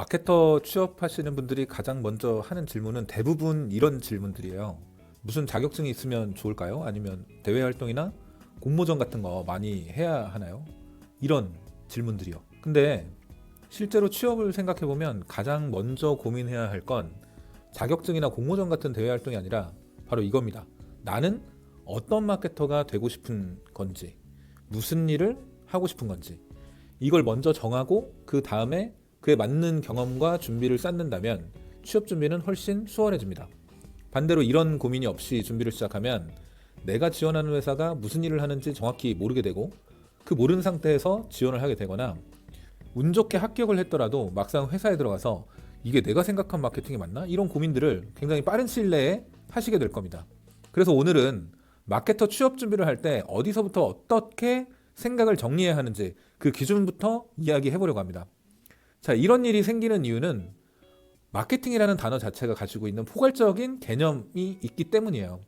마케터 취업하시는 분들이 가장 먼저 하는 질문은 대부분 이런 질문들이에요. 무슨 자격증이 있으면 좋을까요? 아니면 대외 활동이나 공모전 같은 거 많이 해야 하나요? 이런 질문들이요. 근데 실제로 취업을 생각해 보면 가장 먼저 고민해야 할 건 자격증이나 공모전 같은 대외 활동이 아니라 바로 이겁니다. 나는 어떤 마케터가 되고 싶은 건지, 무슨 일을 하고 싶은 건지, 이걸 먼저 정하고 그 다음에 그에 맞는 경험과 준비를 쌓는다면 취업 준비는 훨씬 수월해집니다. 반대로 이런 고민이 없이 준비를 시작하면 내가 지원하는 회사가 무슨 일을 하는지 정확히 모르게 되고, 그 모르는 상태에서 지원을 하게 되거나 운 좋게 합격을 했더라도 막상 회사에 들어가서 이게 내가 생각한 마케팅이 맞나? 이런 고민들을 굉장히 빠른 시일 내에 하시게 될 겁니다. 그래서 오늘은 마케터 취업 준비를 할 때 어디서부터 어떻게 생각을 정리해야 하는지 그 기준부터 이야기해 보려고 합니다. 자, 이런 일이 생기는 이유는 마케팅이라는 단어 자체가 가지고 있는 포괄적인 개념이 있기 때문이에요.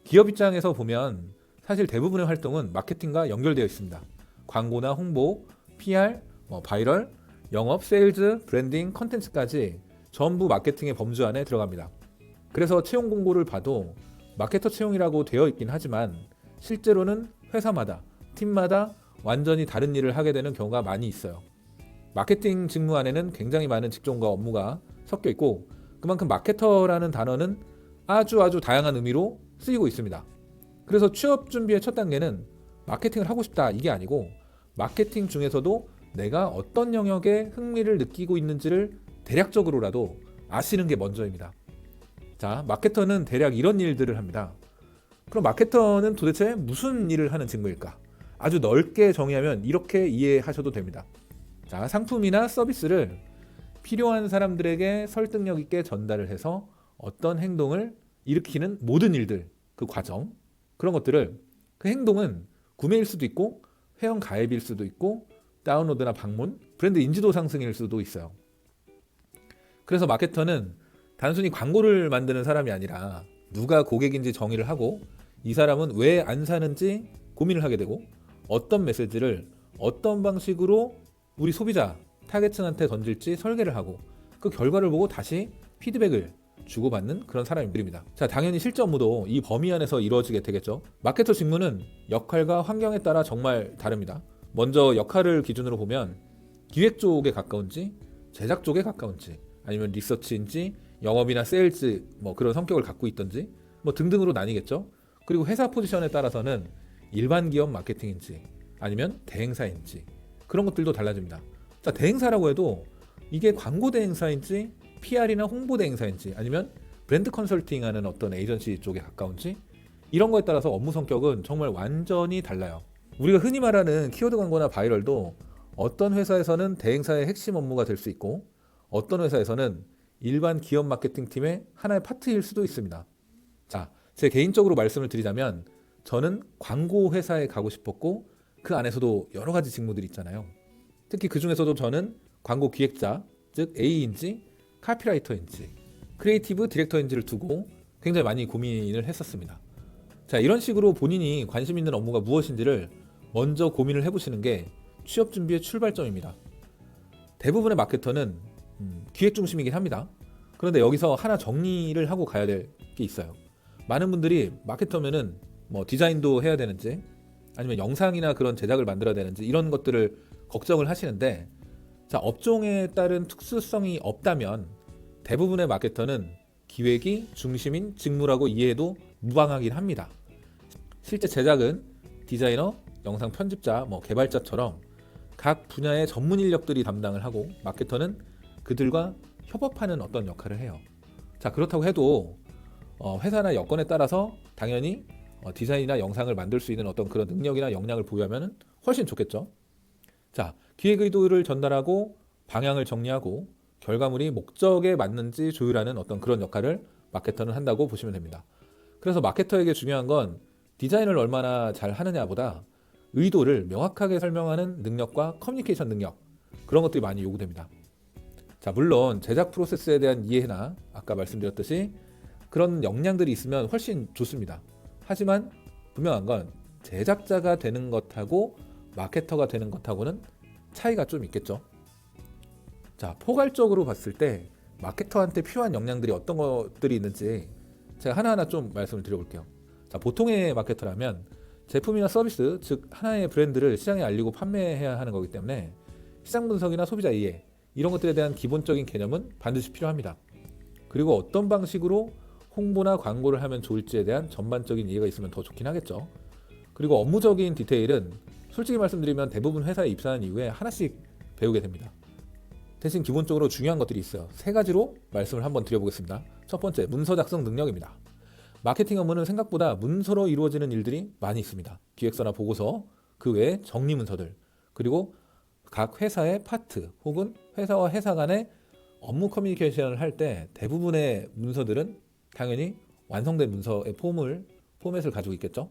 기업 입장에서 보면 사실 대부분의 활동은 마케팅과 연결되어 있습니다. 광고나 홍보, PR, 바이럴, 영업, 세일즈, 브랜딩, 컨텐츠까지 전부 마케팅의 범주 안에 들어갑니다. 그래서 채용 공고를 봐도 마케터 채용이라고 되어 있긴 하지만 실제로는 회사마다, 팀마다 완전히 다른 일을 하게 되는 경우가 많이 있어요. 마케팅 직무 안에는 굉장히 많은 직종과 업무가 섞여 있고, 그만큼 마케터라는 단어는 아주 다양한 의미로 쓰이고 있습니다. 그래서 취업 준비의 첫 단계는 마케팅을 하고 싶다 이게 아니고, 마케팅 중에서도 내가 어떤 영역에 흥미를 느끼고 있는지를 대략적으로라도 아시는 게 먼저입니다. 자, 마케터는 대략 이런 일들을 합니다. 그럼 마케터는 도대체 무슨 일을 하는 직무일까? 아주 넓게 정의하면 이렇게 이해하셔도 됩니다. 자, 상품이나 서비스를 필요한 사람들에게 설득력 있게 전달을 해서 어떤 행동을 일으키는 모든 일들, 그 과정, 그런 것들을, 그 행동은 구매일 수도 있고 회원 가입일 수도 있고 다운로드나 방문, 브랜드 인지도 상승일 수도 있어요. 그래서 마케터는 단순히 광고를 만드는 사람이 아니라 누가 고객인지 정의를 하고, 이 사람은 왜 안 사는지 고민을 하게 되고, 어떤 메시지를 어떤 방식으로 우리 소비자 타겟층한테 던질지 설계를 하고, 그 결과를 보고 다시 피드백을 주고받는 그런 사람들입니다. 자, 당연히 실제 업무도 이 범위 안에서 이루어지게 되겠죠. 마케터 직무는 역할과 환경에 따라 정말 다릅니다. 먼저 역할을 기준으로 보면 기획 쪽에 가까운지, 제작 쪽에 가까운지, 아니면 리서치인지, 영업이나 세일즈 그런 성격을 갖고 있던지 등등으로 나뉘겠죠. 그리고 회사 포지션에 따라서는 일반 기업 마케팅인지 아니면 대행사인지 그런 것들도 달라집니다. 자, 대행사라고 해도 이게 광고 대행사인지 PR이나 홍보 대행사인지 아니면 브랜드 컨설팅하는 어떤 에이전시 쪽에 가까운지, 이런 거에 따라서 업무 성격은 정말 완전히 달라요. 우리가 흔히 말하는 키워드 광고나 바이럴도 어떤 회사에서는 대행사의 핵심 업무가 될 수 있고, 어떤 회사에서는 일반 기업 마케팅 팀의 하나의 파트일 수도 있습니다. 자, 제 개인적으로 말씀을 드리자면 저는 광고 회사에 가고 싶었고, 그 안에서도 여러 가지 직무들이 있잖아요. 특히 그 중에서도 저는 광고 기획자, 즉 A인지 카피라이터인지 크리에이티브 디렉터인지를 두고 굉장히 많이 고민을 했었습니다. 자, 이런 식으로 본인이 관심 있는 업무가 무엇인지를 먼저 고민을 해보시는 게 취업 준비의 출발점입니다. 대부분의 마케터는 기획 중심이긴 합니다. 그런데 여기서 하나 정리를 하고 가야 될 게 있어요. 많은 분들이 마케터면은 디자인도 해야 되는지 아니면 영상이나 그런 제작을 만들어야 되는지 이런 것들을 걱정을 하시는데, 자, 업종에 따른 특수성이 없다면 대부분의 마케터는 기획이 중심인 직무라고 이해해도 무방하긴 합니다. 실제 제작은 디자이너, 영상 편집자, 개발자처럼 각 분야의 전문 인력들이 담당을 하고, 마케터는 그들과 협업하는 어떤 역할을 해요. 자, 그렇다고 해도 회사나 여건에 따라서 당연히 디자인이나 영상을 만들 수 있는 어떤 그런 능력이나 역량을 보유하면 훨씬 좋겠죠. 자, 기획 의도를 전달하고 방향을 정리하고 결과물이 목적에 맞는지 조율하는 어떤 그런 역할을 마케터는 한다고 보시면 됩니다. 그래서 마케터에게 중요한 건 디자인을 얼마나 잘 하느냐보다 의도를 명확하게 설명하는 능력과 커뮤니케이션 능력, 그런 것들이 많이 요구됩니다. 자, 물론 제작 프로세스에 대한 이해나 아까 말씀드렸듯이 그런 역량들이 있으면 훨씬 좋습니다. 하지만 분명한 건 제작자가 되는 것하고 마케터가 되는 것하고는 차이가 좀 있겠죠. 자, 포괄적으로 봤을 때 마케터한테 필요한 역량들이 어떤 것들이 있는지 제가 하나하나 좀 말씀을 드려볼게요. 자, 보통의 마케터라면 제품이나 서비스, 즉 하나의 브랜드를 시장에 알리고 판매해야 하는 거기 때문에 시장 분석이나 소비자 이해 이런 것들에 대한 기본적인 개념은 반드시 필요합니다. 그리고 어떤 방식으로 홍보나 광고를 하면 좋을지에 대한 전반적인 이해가 있으면 더 좋긴 하겠죠. 그리고 업무적인 디테일은 솔직히 말씀드리면 대부분 회사에 입사한 이후에 하나씩 배우게 됩니다. 대신 기본적으로 중요한 것들이 있어요. 세 가지로 말씀을 한번 드려보겠습니다. 첫 번째, 문서 작성 능력입니다. 마케팅 업무는 생각보다 문서로 이루어지는 일들이 많이 있습니다. 기획서나 보고서, 그 외에 정리 문서들, 그리고 각 회사의 파트 혹은 회사와 회사 간의 업무 커뮤니케이션을 할 때 대부분의 문서들은 당연히 완성된 문서의 포맷을 가지고 있겠죠.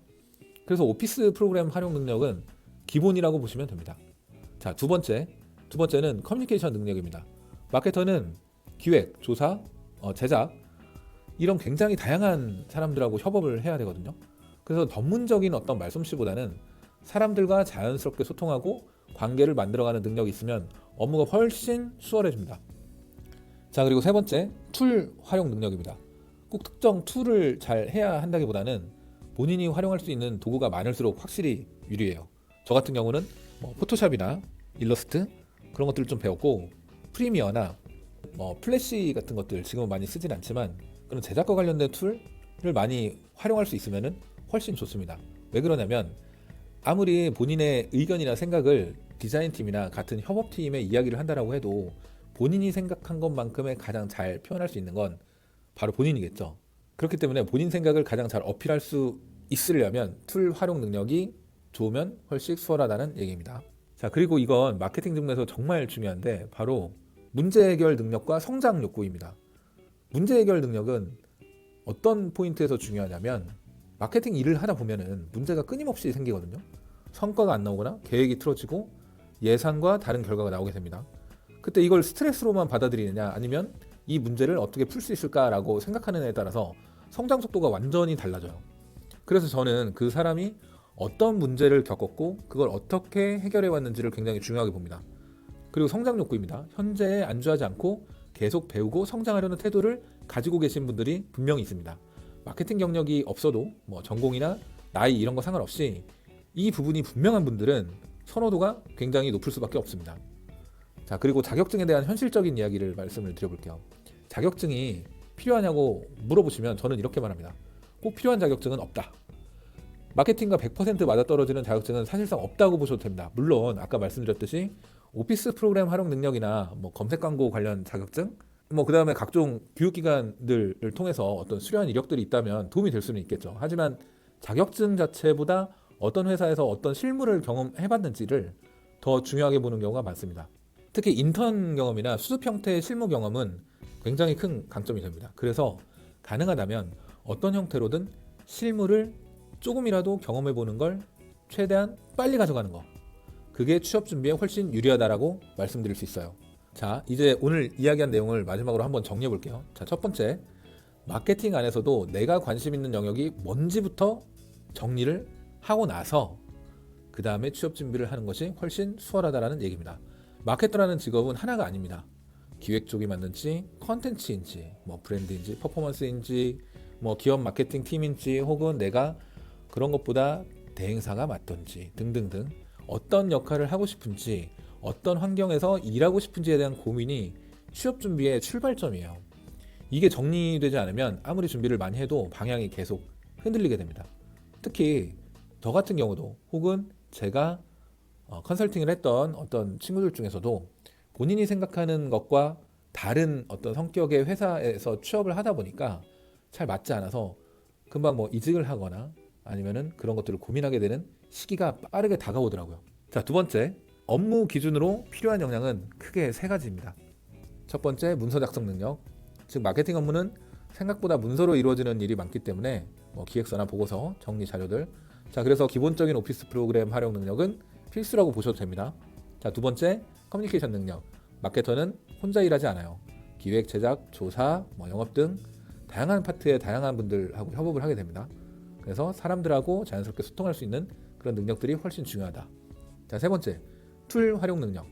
그래서 오피스 프로그램 활용 능력은 기본이라고 보시면 됩니다. 자, 두 번째는 커뮤니케이션 능력입니다. 마케터는 기획, 조사, 제작 이런 굉장히 다양한 사람들하고 협업을 해야 되거든요. 그래서 전문적인 어떤 말솜씨보다는 사람들과 자연스럽게 소통하고 관계를 만들어가는 능력이 있으면 업무가 훨씬 수월해집니다. 자, 그리고 세 번째, 툴 활용 능력입니다. 꼭 특정 툴을 잘 해야 한다기보다는 본인이 활용할 수 있는 도구가 많을수록 확실히 유리해요. 저 같은 경우는 포토샵이나 일러스트 그런 것들을 좀 배웠고, 프리미어나 플래시 같은 것들 지금은 많이 쓰진 않지만 그런 제작과 관련된 툴을 많이 활용할 수 있으면 훨씬 좋습니다. 왜 그러냐면 아무리 본인의 의견이나 생각을 디자인팀이나 같은 협업팀에 이야기를 한다라고 해도 본인이 생각한 것만큼의 가장 잘 표현할 수 있는 건 바로 본인이겠죠. 그렇기 때문에 본인 생각을 가장 잘 어필할 수 있으려면 툴 활용 능력이 좋으면 훨씬 수월하다는 얘기입니다. 자, 그리고 이건 마케팅 중에서 정말 중요한데 바로 문제 해결 능력과 성장 욕구입니다. 문제 해결 능력은 어떤 포인트에서 중요하냐면 마케팅 일을 하다 보면은 문제가 끊임없이 생기거든요. 성과가 안 나오거나 계획이 틀어지고 예상과 다른 결과가 나오게 됩니다. 그때 이걸 스트레스로만 받아들이느냐 아니면 이 문제를 어떻게 풀 수 있을까라고 생각하느냐에 따라서 성장 속도가 완전히 달라져요. 그래서 저는 그 사람이 어떤 문제를 겪었고 그걸 어떻게 해결해 왔는지를 굉장히 중요하게 봅니다. 그리고 성장 욕구입니다. 현재에 안주하지 않고 계속 배우고 성장하려는 태도를 가지고 계신 분들이 분명히 있습니다. 마케팅 경력이 없어도 전공이나 나이 이런 거 상관없이 이 부분이 분명한 분들은 선호도가 굉장히 높을 수밖에 없습니다. 자, 그리고 자격증에 대한 현실적인 이야기를 말씀을 드려볼게요. 자격증이 필요하냐고 물어보시면 저는 이렇게 말합니다. 꼭 필요한 자격증은 없다. 마케팅과 100% 맞아떨어지는 자격증은 사실상 없다고 보셔도 됩니다. 물론 아까 말씀드렸듯이 오피스 프로그램 활용 능력이나 검색 광고 관련 자격증, 그 다음에 각종 교육기관들을 통해서 어떤 수려한 이력들이 있다면 도움이 될 수는 있겠죠. 하지만 자격증 자체보다 어떤 회사에서 어떤 실무를 경험해봤는지를 더 중요하게 보는 경우가 많습니다. 특히 인턴 경험이나 수습 형태의 실무 경험은 굉장히 큰 강점이 됩니다. 그래서 가능하다면 어떤 형태로든 실무를 조금이라도 경험해보는 걸 최대한 빨리 가져가는 거, 그게 취업 준비에 훨씬 유리하다라고 말씀드릴 수 있어요. 자, 이제 오늘 이야기한 내용을 마지막으로 한번 정리해 볼게요. 자, 첫 번째, 마케팅 안에서도 내가 관심 있는 영역이 뭔지부터 정리를 하고 나서 그 다음에 취업 준비를 하는 것이 훨씬 수월하다라는 얘기입니다. 마케터라는 직업은 하나가 아닙니다. 기획 쪽이 맞는지, 컨텐츠인지, 브랜드인지, 퍼포먼스인지, 기업 마케팅 팀인지, 혹은 내가 그런 것보다 대행사가 맞던지 등등등 어떤 역할을 하고 싶은지, 어떤 환경에서 일하고 싶은지에 대한 고민이 취업 준비의 출발점이에요. 이게 정리되지 않으면 아무리 준비를 많이 해도 방향이 계속 흔들리게 됩니다. 특히 저 같은 경우도 혹은 제가 컨설팅을 했던 어떤 친구들 중에서도 본인이 생각하는 것과 다른 어떤 성격의 회사에서 취업을 하다 보니까 잘 맞지 않아서 금방 이직을 하거나 아니면은 그런 것들을 고민하게 되는 시기가 빠르게 다가오더라고요. 자, 두 번째, 업무 기준으로 필요한 역량은 크게 세 가지입니다. 첫 번째, 문서 작성 능력. 즉 마케팅 업무는 생각보다 문서로 이루어지는 일이 많기 때문에 기획서나 보고서, 정리 자료들. 자, 그래서 기본적인 오피스 프로그램 활용 능력은 필수라고 보셔도 됩니다. 자, 두 번째, 커뮤니케이션 능력. 마케터는 혼자 일하지 않아요. 기획, 제작, 조사, 영업 등 다양한 파트의 다양한 분들하고 협업을 하게 됩니다. 그래서 사람들하고 자연스럽게 소통할 수 있는 그런 능력들이 훨씬 중요하다. 자, 세 번째, 툴 활용 능력.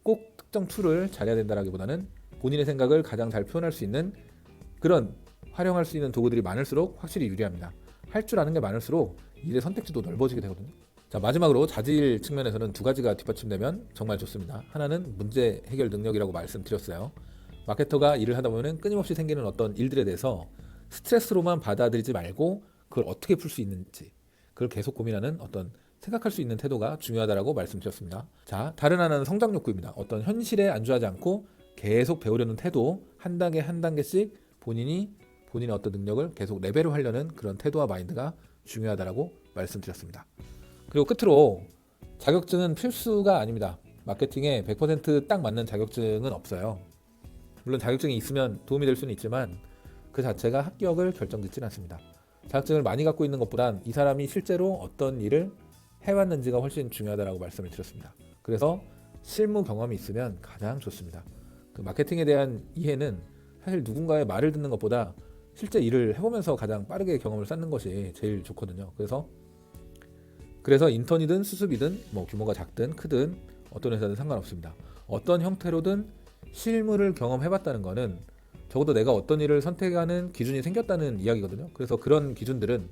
꼭 특정 툴을 잘해야 된다라기보다는 본인의 생각을 가장 잘 표현할 수 있는 그런 활용할 수 있는 도구들이 많을수록 확실히 유리합니다. 할 줄 아는 게 많을수록 일의 선택지도 넓어지게 되거든요. 자, 마지막으로 자질 측면에서는 두 가지가 뒷받침되면 정말 좋습니다. 하나는 문제 해결 능력이라고 말씀드렸어요. 마케터가 일을 하다 보면 끊임없이 생기는 어떤 일들에 대해서 스트레스로만 받아들이지 말고 그걸 어떻게 풀 수 있는지 그걸 계속 고민하는 어떤 생각할 수 있는 태도가 중요하다고 말씀드렸습니다. 자, 다른 하나는 성장 욕구입니다. 어떤 현실에 안주하지 않고 계속 배우려는 태도, 한 단계 한 단계씩 본인의 어떤 능력을 계속 레벨업하려는 그런 태도와 마인드가 중요하다고 말씀드렸습니다. 그리고 끝으로 자격증은 필수가 아닙니다. 마케팅에 100% 딱 맞는 자격증은 없어요. 물론 자격증이 있으면 도움이 될 수는 있지만 그 자체가 합격을 결정짓지는 않습니다. 자격증을 많이 갖고 있는 것보단 이 사람이 실제로 어떤 일을 해왔는지가 훨씬 중요하다고 말씀을 드렸습니다. 그래서 실무 경험이 있으면 가장 좋습니다. 그 마케팅에 대한 이해는 사실 누군가의 말을 듣는 것보다 실제 일을 해보면서 가장 빠르게 경험을 쌓는 것이 제일 좋거든요. 그래서 인턴이든 수습이든 뭐 규모가 작든 크든 어떤 회사든 상관없습니다. 어떤 형태로든 실무를 경험해봤다는 거는 적어도 내가 어떤 일을 선택하는 기준이 생겼다는 이야기거든요. 그래서 그런 기준들은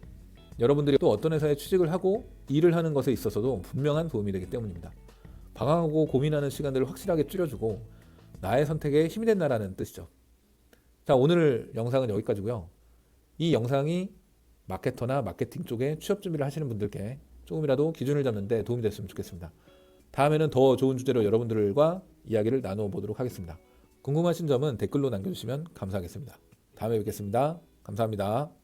여러분들이 또 어떤 회사에 취직을 하고 일을 하는 것에 있어서도 분명한 도움이 되기 때문입니다. 방황하고 고민하는 시간들을 확실하게 줄여주고 나의 선택에 힘이 된다라는 뜻이죠. 자, 오늘 영상은 여기까지고요. 이 영상이 마케터나 마케팅 쪽에 취업 준비를 하시는 분들께 조금이라도 기준을 잡는 데 도움이 됐으면 좋겠습니다. 다음에는 더 좋은 주제로 여러분들과 이야기를 나누어 보도록 하겠습니다. 궁금하신 점은 댓글로 남겨주시면 감사하겠습니다. 다음에 뵙겠습니다. 감사합니다.